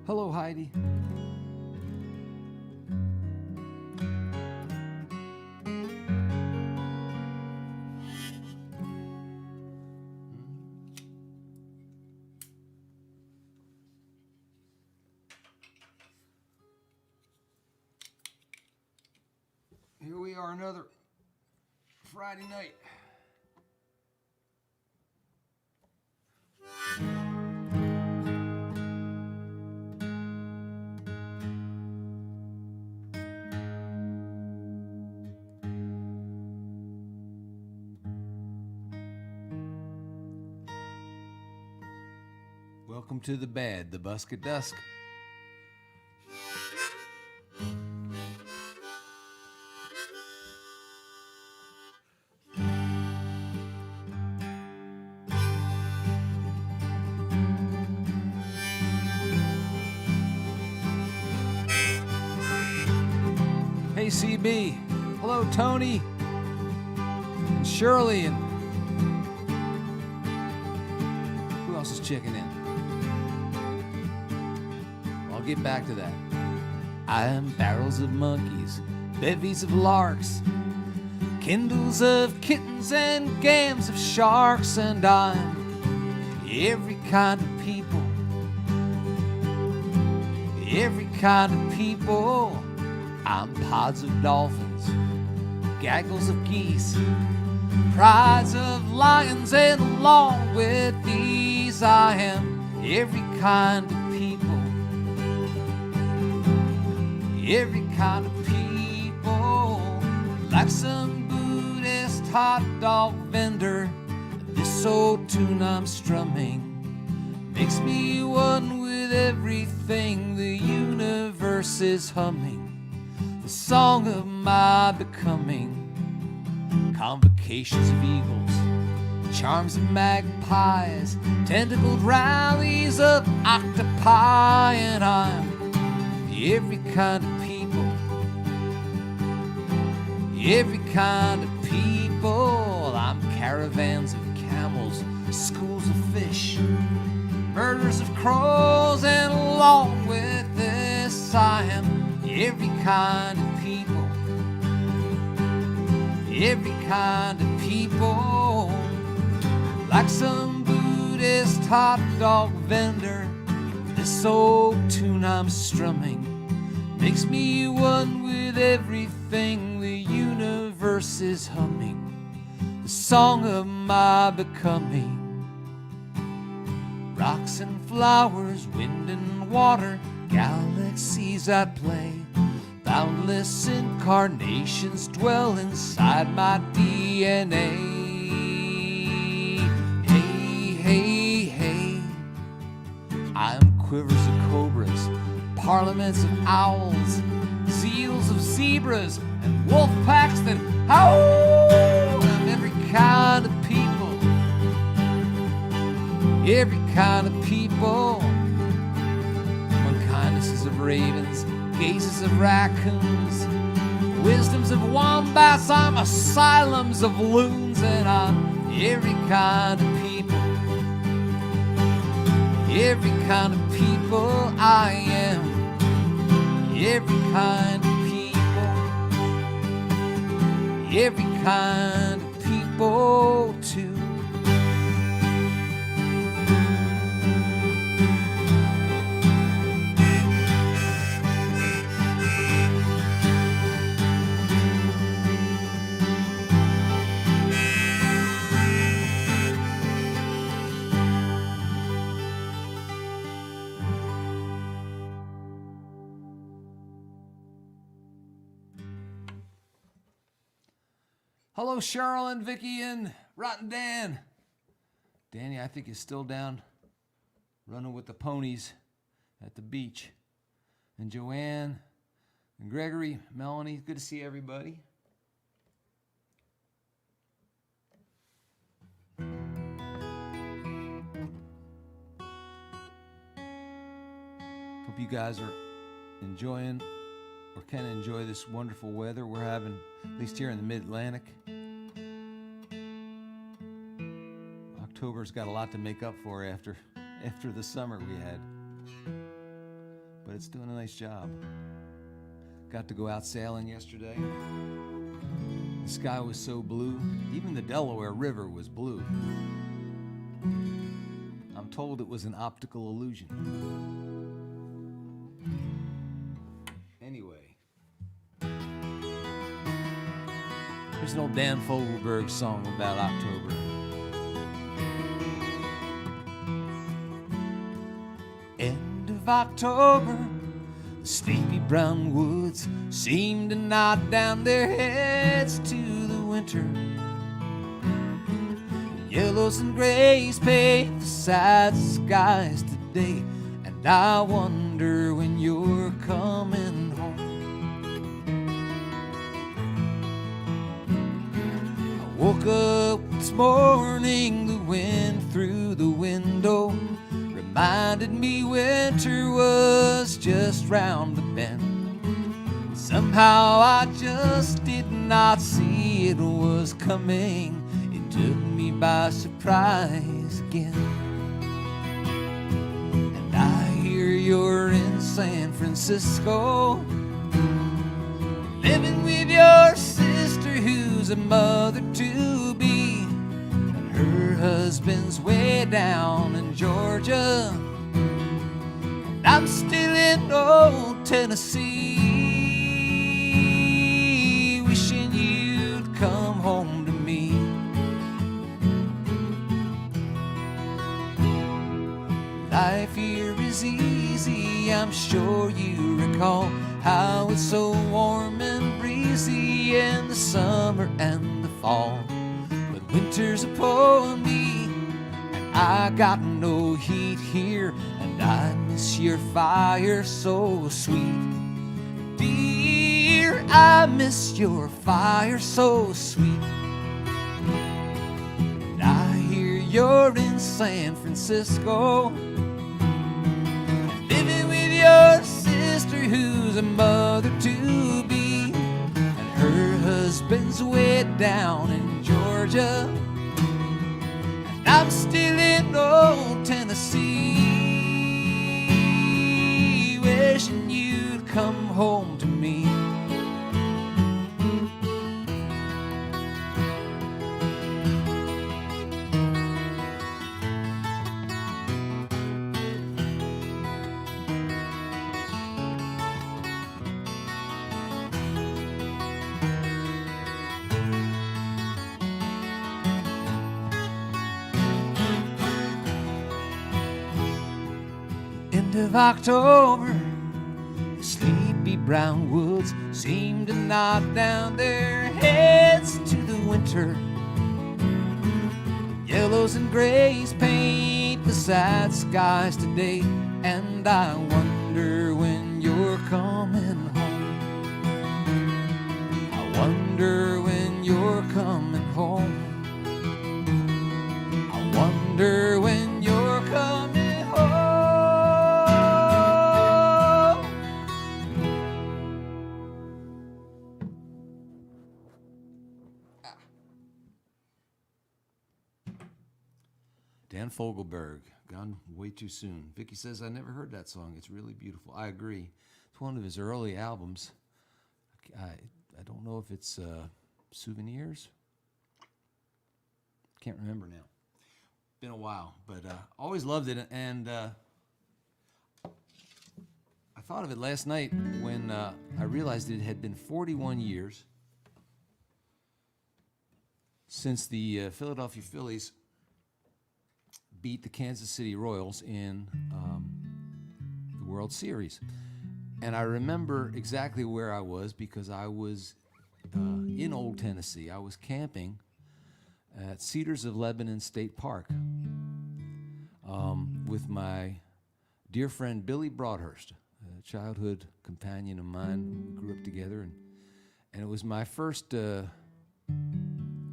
Hello, Heidi. Here we are, another Friday night. Welcome to the B.A.D, the Busk at Dusk. Hey CB, hello Tony, and Shirley, and who else is checking in? I'll get back to that. I am barrels of monkeys, bevies of larks, kindles of kittens and gams of sharks, and I'm every kind of people, every kind of people. I'm pods of dolphins, gaggles of geese, prides of lions, and along with these I am every kind of people, every kind of people. Like some Buddhist hot dog vendor, this old tune I'm strumming makes me one with everything the universe is humming. The song of my becoming, convocations of eagles, charms of magpies, tentacled rallies of octopi, and I'm every kind of people, every kind of people. I'm caravans of camels, schools of fish, murders of crows, and along with this I am every kind of people, every kind of people. Like some Buddhist hot dog vendor, this old tune I'm strumming makes me one with everything the universe is humming. The song of my becoming. Rocks and flowers, wind and water, galaxies at play, boundless incarnations dwell inside my DNA. Hey, hey, hey, I am quivers of cobras, parliaments of owls, seals of zebras, and wolf packs that howl. I'm every kind of people, every kind of people. Kindnesses of ravens, gazes of raccoons, wisdoms of wombats, I'm asylums of loons, and I'm every kind of people, every kind of people I am, every kind of people, every kind of people too. Hello, Cheryl and Vicky and Rotten Dan. Danny, I think, is still down running with the ponies at the beach. And Joanne and Gregory, Melanie, good to see everybody. Hope you guys are enjoying or can enjoy this wonderful weather we're having, at least here in the Mid-Atlantic. October's got a lot to make up for after the summer we had. but it's doing a nice job. Got to go out sailing yesterday. The sky was so blue, even the Delaware River was blue. I'm told it was an optical illusion. Anyway, here's an old Dan Fogelberg song about October. End of October, the sleepy brown woods seem to nod down their heads to the winter. Yellows and grays paint the sad skies today, and I wonder when you're coming home. I woke up this morning, the wind through the window reminded me winter was just round the bend. Somehow I just did not see it was coming. It took me by surprise again. And I hear you're in San Francisco, living with your sister who's a mother-to-be. Her husband's way down in Georgia, and I'm still in old Tennessee, wishing you'd come home to me. Life here is easy, I'm sure you recall how it's so warm and breezy in the summer and the fall. Winter's upon me, and I got no heat here, and I miss your fire so sweet. Dear, I miss your fire so sweet. And I hear you're in San Francisco, living with your sister who's a mother-to-be, and her husband's way down in Georgia, and I'm still in old Tennessee, wishing you'd come home to me. End of October, the sleepy brown woods seem to nod down their heads to the winter. Yellows and grays paint the sad skies today, and I wonder when you're coming home. I wonder when you're coming home. I wonder when you're coming home. Dan Fogelberg, gone way too soon. Vicky says, I never heard that song. It's really beautiful. I agree. It's one of his early albums. I don't know if it's Souvenirs. Can't remember now. Been a while, but always loved it. And I thought of it last night when I realized it had been 41 years since the Philadelphia Phillies beat the Kansas City Royals in the World Series. And I remember exactly where I was because I was in Old Tennessee. I was camping at Cedars of Lebanon State Park with my dear friend Billy Broadhurst, a childhood companion of mine. We grew up together, and it was my first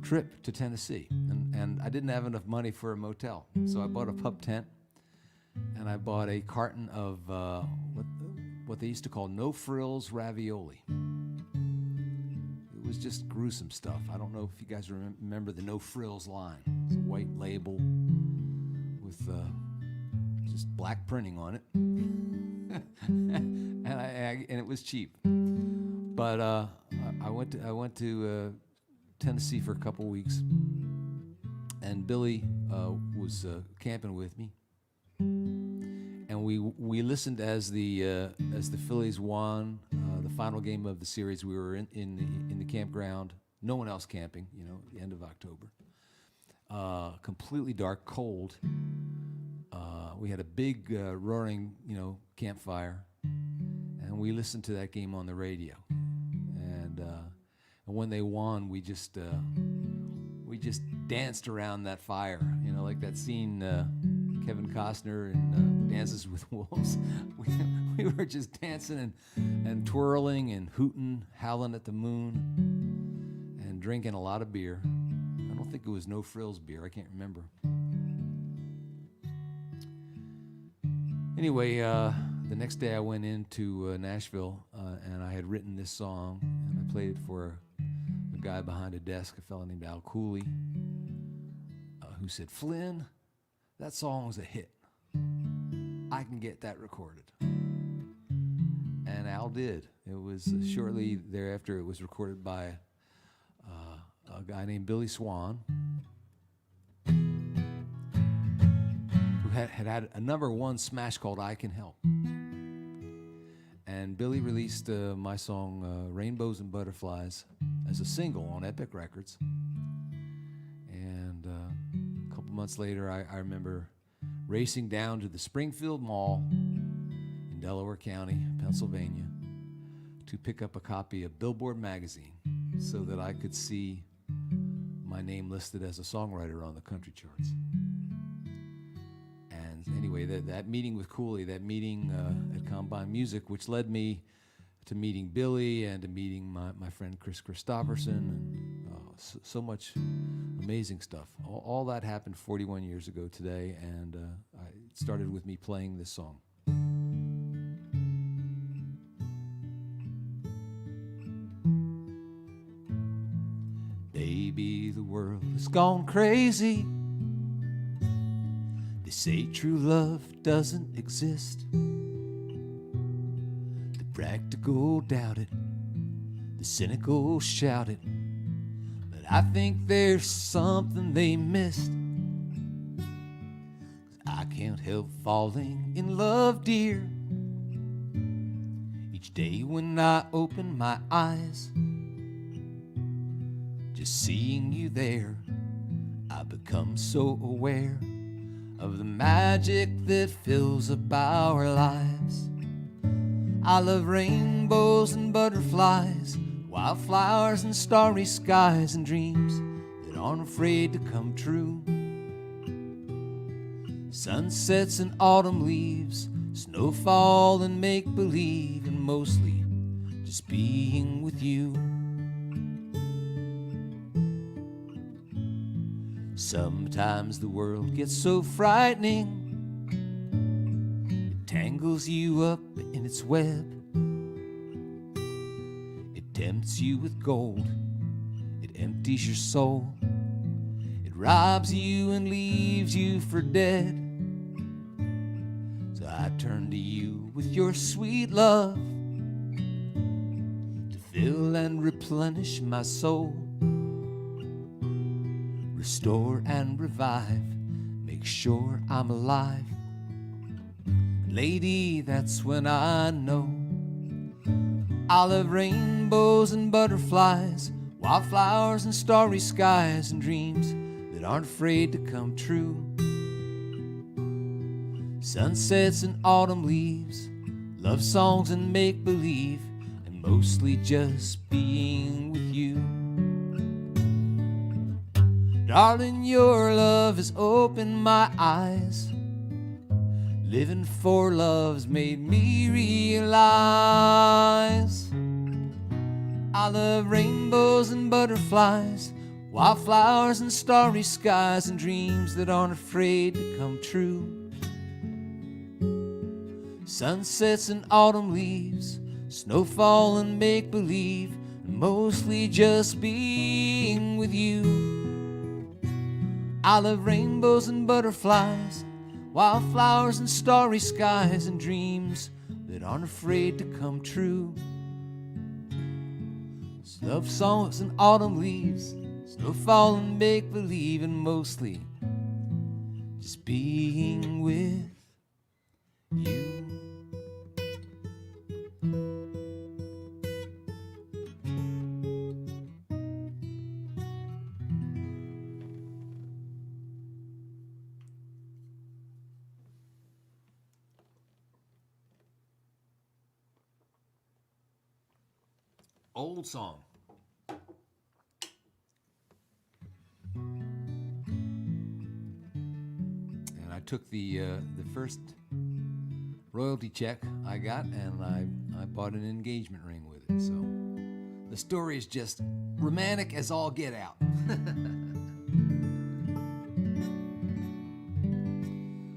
trip to Tennessee, and I didn't have enough money for a motel, so I bought a pup tent, and I bought a carton of what they used to call no-frills ravioli. It was just gruesome stuff. I don't know if you guys remember the no-frills line. It's a white label with just black printing on it, and it was cheap. But I went to Tennessee for a couple weeks, and Billy was camping with me, and we listened as the Phillies won the final game of the series. We were in the campground, no one else camping, the end of October. Completely dark, cold. We had a big roaring, campfire, and we listened to that game on the radio. And when they won, we just danced around that fire, like that scene, Kevin Costner in Dances with Wolves. We were just dancing and twirling and hooting, howling at the moon, and drinking a lot of beer. I don't think it was No Frills beer. I can't remember. Anyway, the next day I went into Nashville, and I had written this song, and I played it for a guy behind a desk, a fellow named Al Cooley, who said, "Flynn, that song was a hit. I can get that recorded." And Al did. It was shortly thereafter, it was recorded by a guy named Billy Swan, who had a number one smash called "I Can Help." And Billy released my song Rainbows and Butterflies as a single on Epic Records. And a couple months later, I remember racing down to the Springfield Mall in Delaware County, Pennsylvania, to pick up a copy of Billboard magazine so that I could see my name listed as a songwriter on the country charts. And anyway, that meeting with Cooley, that meeting at Combine Music, which led me to meeting Billy and to meeting my friend Chris Christopherson, and so much amazing stuff. All that happened 41 years ago today, and it started with me playing this song. Baby, the world has gone crazy. They say true love doesn't exist. The practical doubt it, the cynical shout it, but I think there's something they missed. 'Cause I can't help falling in love, dear, each day when I open my eyes. Just seeing you there, I become so aware of the magic that fills up our lives. I love rainbows and butterflies, wildflowers and starry skies, and dreams that aren't afraid to come true. Sunsets and autumn leaves, snowfall and make-believe, and mostly just being with you. Sometimes the world gets so frightening, it tangles you up in its web. It tempts you with gold, it empties your soul, it robs you and leaves you for dead. So I turn to you with your sweet love to fill and replenish my soul. Restore and revive, make sure I'm alive. Lady, that's when I know I'll have rainbows and butterflies, wildflowers and starry skies, and dreams that aren't afraid to come true. Sunsets and autumn leaves, love songs and make-believe, and mostly just being with you. Darling, your love has opened my eyes. Living for love's made me realize I love rainbows and butterflies, wildflowers and starry skies, and dreams that aren't afraid to come true. Sunsets and autumn leaves, snowfall and make-believe, and mostly just being with you. I love rainbows and butterflies, wildflowers and starry skies and dreams that aren't afraid to come true. Love songs and autumn leaves, snowfall and make-believe, and mostly just being with you. Old song. And I took the first royalty check I got, and I bought an engagement ring with it. So the story is just romantic as all get out.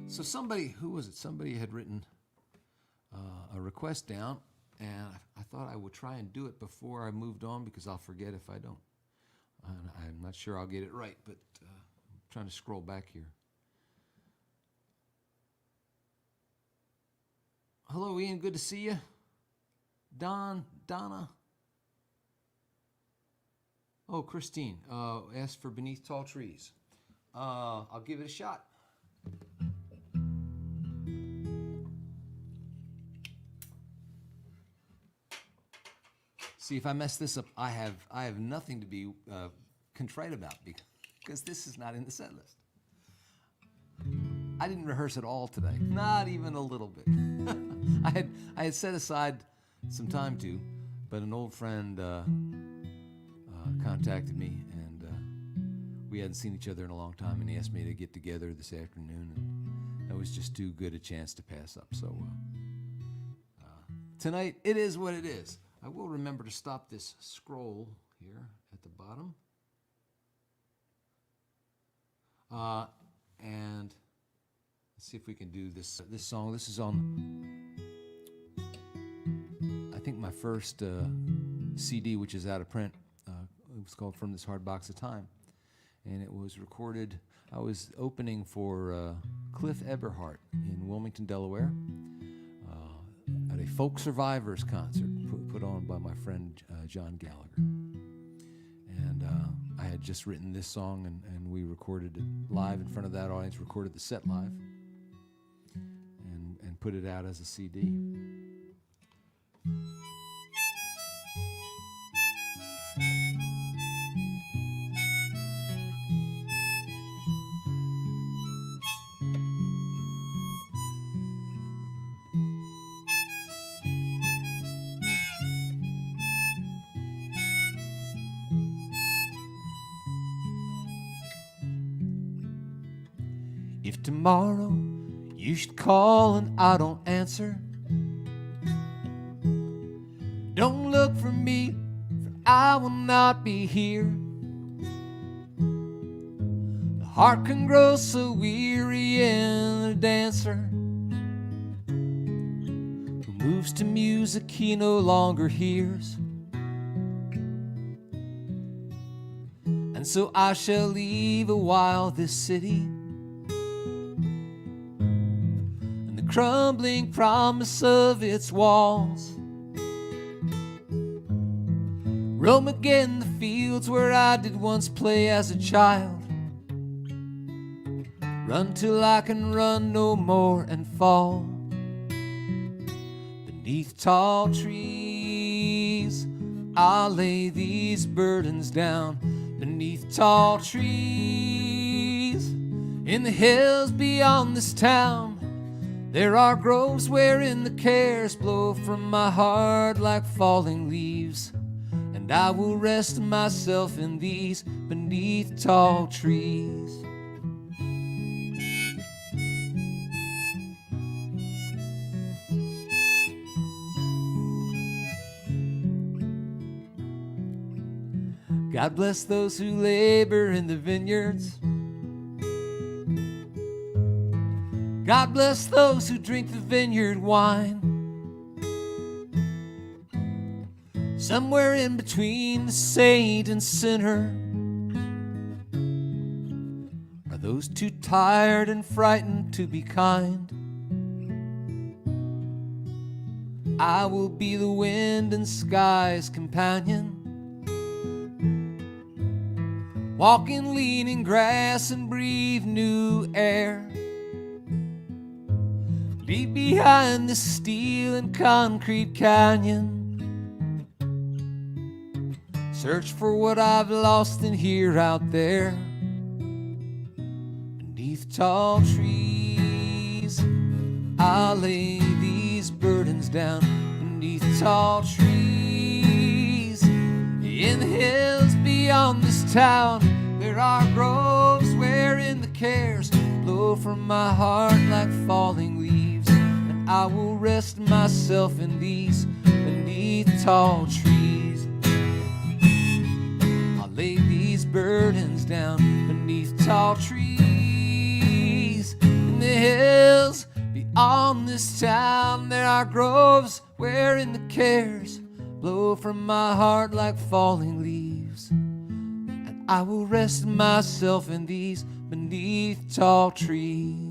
So somebody had written a request down, and I thought I would try and do it before I moved on because I'll forget if I don't. I'm not sure I'll get it right, but I'm trying to scroll back here. Hello, Ian. Good to see you. Donna. Oh, Christine. Asked for Beneath Tall Trees. I'll give it a shot. See, if I mess this up, I have nothing to be contrite about because this is not in the set list. I didn't rehearse at all today, not even a little bit. I had set aside some time to, but an old friend contacted me, and we hadn't seen each other in a long time, and he asked me to get together this afternoon, and that was just too good a chance to pass up. So tonight, it is what it is. I will remember to stop this scroll here at the bottom. And let's see if we can do this song. This is on, I think, my first CD, which is out of print. It was called From This Hard Box of Time. And it was recorded, I was opening for Cliff Eberhardt in Wilmington, Delaware, at a Folk Survivors concert put on by my friend John Gallagher. And I had just written this song, and we recorded it live in front of that audience, recorded the set live, and put it out as a CD. If tomorrow you should call and I don't answer, don't look for me, for I will not be here. The heart can grow so weary in a dancer who moves to music he no longer hears. And so I shall leave a while this city, crumbling promise of its walls. Roam again the fields where I did once play as a child. Run till I can run no more and fall. Beneath tall trees, I'll lay these burdens down. Beneath tall trees, in the hills beyond this town, there are groves wherein the cares blow from my heart like falling leaves, and I will rest myself in these beneath tall trees. God bless those who labor in the vineyards. God bless those who drink the vineyard wine. Somewhere in between the saint and sinner are those too tired and frightened to be kind. I will be the wind and sky's companion, walk in leaning grass and breathe new air. Leave behind the steel and concrete canyon, search for what I've lost and here out there. Beneath tall trees, I'll lay these burdens down. Beneath tall trees, in the hills beyond this town, there are groves wherein the cares blow from my heart like falling leaves. And I will rest myself in these beneath tall trees. I'll lay these burdens down beneath tall trees. In the hills beyond this town, there are groves wherein the cares blow from my heart like falling leaves. And I will rest myself in these beneath tall trees.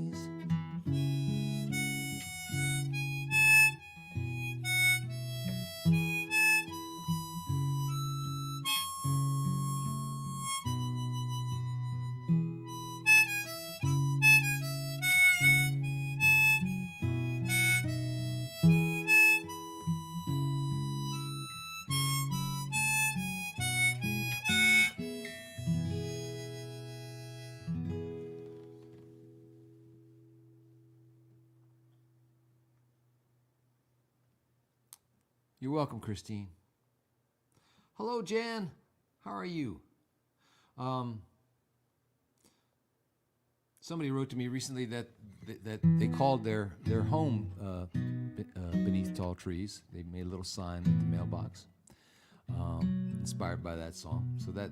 You're welcome, Christine. Hello, Jan. How are you? Somebody wrote to me recently that they called their home beneath tall trees. They made a little sign at the mailbox, inspired by that song. So that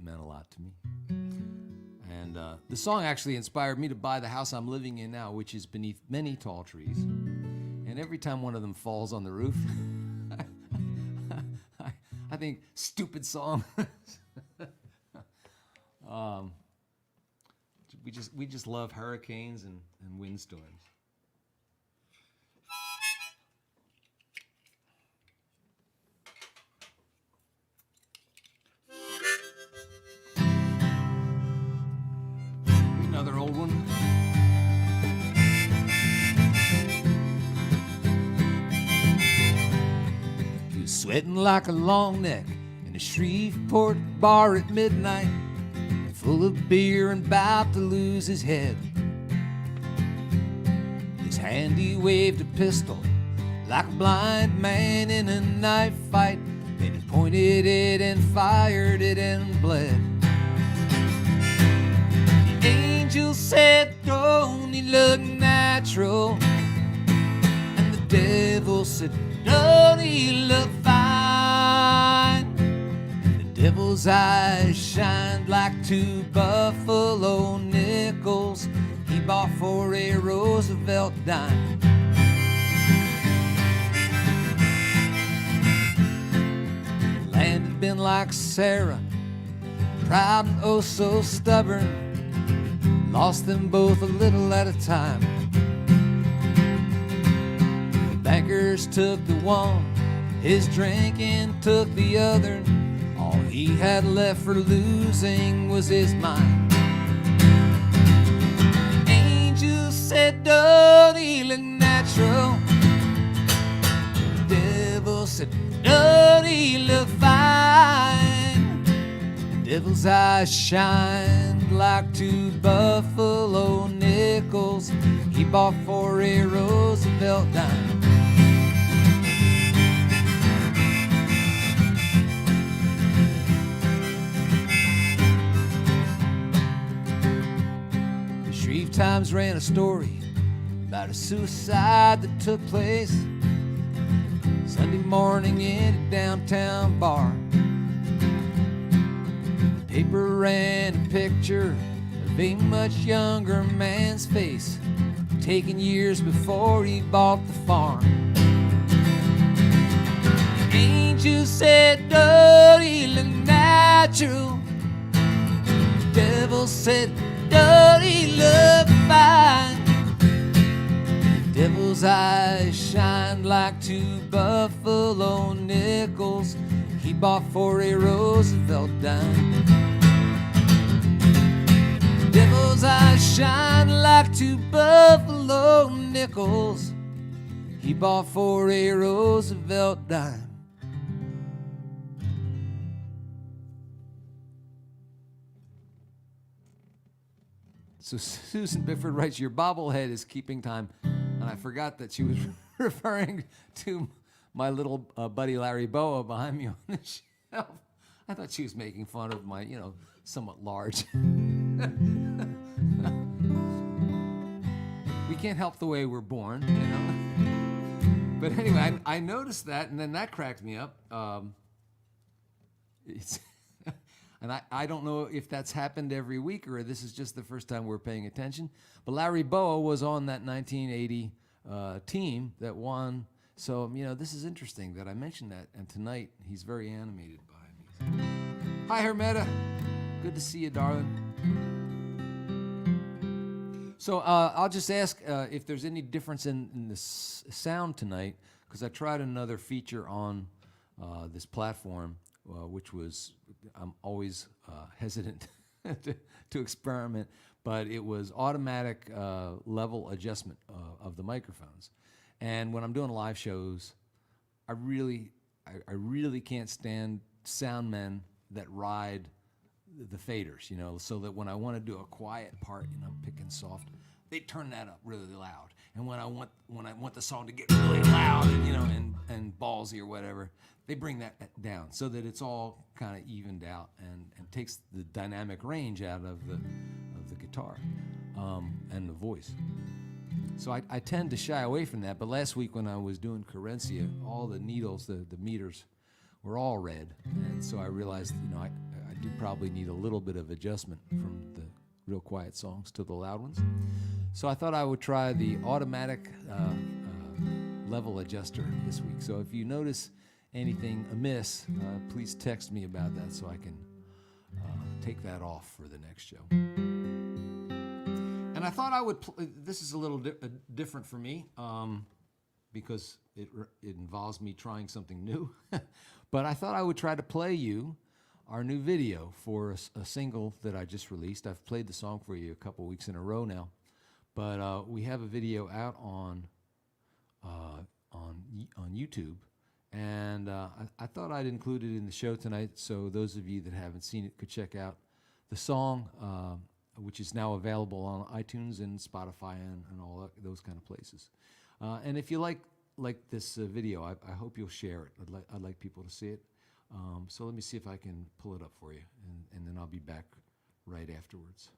meant a lot to me. And the song actually inspired me to buy the house I'm living in now, which is beneath many tall trees. And every time one of them falls on the roof, I think, stupid song. We just love hurricanes and windstorms. Another old one. Sweating like a long neck in a Shreveport bar at midnight, full of beer and about to lose his head. His hand he waved a pistol like a blind man in a knife fight. Then he pointed it and fired it and bled. The angel said, "Don't he look natural?" And the devil said, "Don't he look fine?" The devil's eyes shined like two buffalo nickels he bought for a Roosevelt dime. The land had been like Sarah, proud and oh so stubborn, lost them both a little at a time. Bankers took the one, his drinking took the other. All he had left for losing was his mind. Angel said, "Don't he look natural?" The devil said, "Don't he look fine?" The devil's eyes shined like two buffalo nickels he bought for a Roosevelt dime. Times ran a story about a suicide that took place Sunday morning in a downtown bar. The paper ran a picture of a much younger man's face, taken years before he bought the farm. The angel said, "Don't he look natural?" The devil said, "Don't what he looked fine. Devil's eyes shined like two buffalo nickels he bought for a Roosevelt dime. Devil's eyes shine like two buffalo nickels he bought for a Roosevelt dime. So Susan Bifford writes, your bobblehead is keeping time. And I forgot that she was referring to my little buddy Larry Boa behind me on the shelf. I thought she was making fun of my, somewhat large. We can't help the way we're born, But anyway, I noticed that, and then that cracked me up. And I don't know if that's happened every week or this is just the first time we're paying attention. But Larry Boa was on that 1980 team that won. So, this is interesting that I mentioned that. And tonight, he's very animated by me. Hi, Hermeta. Good to see you, darling. So I'll just ask if there's any difference in the sound tonight, because I tried another feature on this platform, which was, I'm always hesitant to experiment, but it was automatic level adjustment of the microphones. And when I'm doing live shows, I really can't stand sound men that ride the faders, so that when I want to do a quiet part, I'm picking soft, they turn that up really loud. And when I want the song to get really loud and ballsy or whatever, they bring that down so that it's all kind of evened out and takes the dynamic range out of the guitar and the voice. So I tend to shy away from that. But last week when I was doing Carencia, all the needles, the meters, were all red, and so I realized I do probably need a little bit of adjustment from the real quiet songs to the loud ones. So I thought I would try the automatic level adjuster this week. So if you notice anything amiss, please text me about that so I can take that off for the next show. And I thought I would, this is a little different for me because it involves me trying something new. But I thought I would try to play you our new video for a single that I just released. I've played the song for you a couple weeks in a row now. But we have a video out on YouTube. And I thought I'd include it in the show tonight so those of you that haven't seen it could check out the song, which is now available on iTunes and Spotify and all those kind of places. And if you like this video, I hope you'll share it. I'd like people to see it. So let me see if I can pull it up for you, and then I'll be back right afterwards.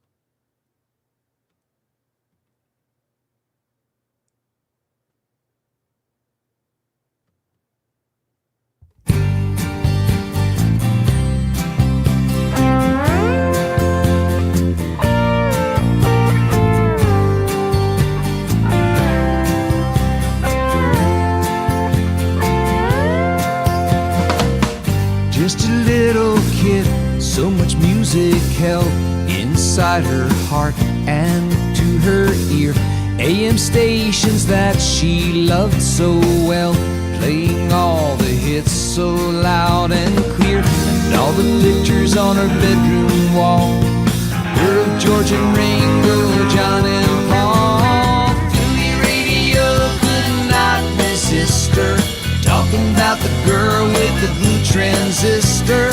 Just a little kid, so much music held inside her heart and to her ear. AM stations that she loved so well, playing all the hits so loud and clear. And all the pictures on her bedroom wall were of George and Ringo, John and Paul. Philly radio could not resist her, talking about the girl with the blue transistor.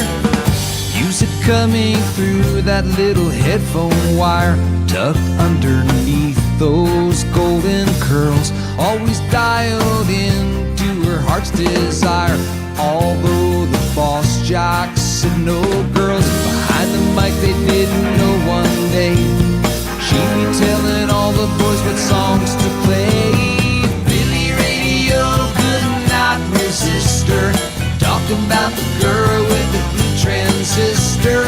Music coming through that little headphone wire, tucked underneath those golden curls, always dialed in to her heart's desire. Although the boss jocks said no girls, behind the mic they didn't know one day she'd be telling all the boys what songs to play. Philly radio could not resist her, talking about the girl with the blue transistor.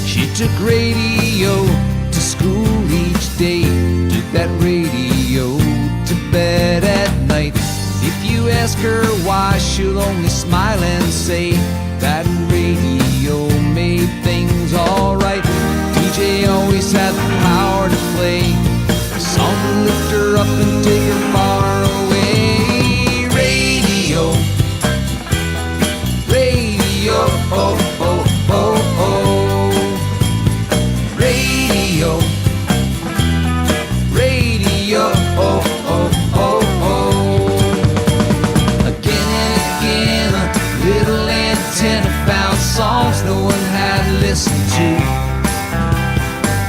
She took radio to school each day, took that radio to bed at night. If you ask her why, she'll only smile and say that radio made things alright. DJ always had the power to play a song to lift her up and take her far away. Radio, radio, oh, oh, oh, oh. Radio, radio, oh, oh, oh, oh. Again and again, a little antenna found songs no one had listened to.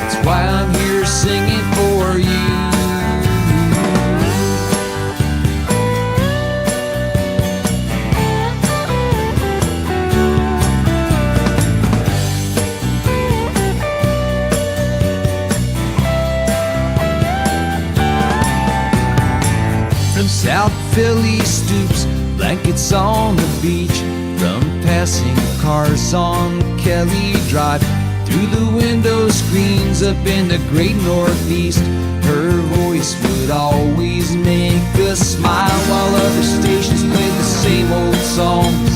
That's why I'm here singing for you. From South Philly stoops, blankets on the beach, from passing cars on Kelly Drive, through the window screens up in the great Northeast, her voice would always make us smile while other stations played the same old songs.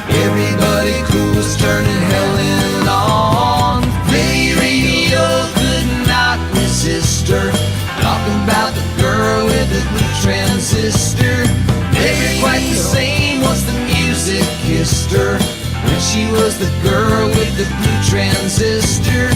Everybody cool was turning Helen on. Radio could not resist her, talking about the girl with the blue transistor. Never quite the same once the music kissed her, when she was the girl with the blue transistor.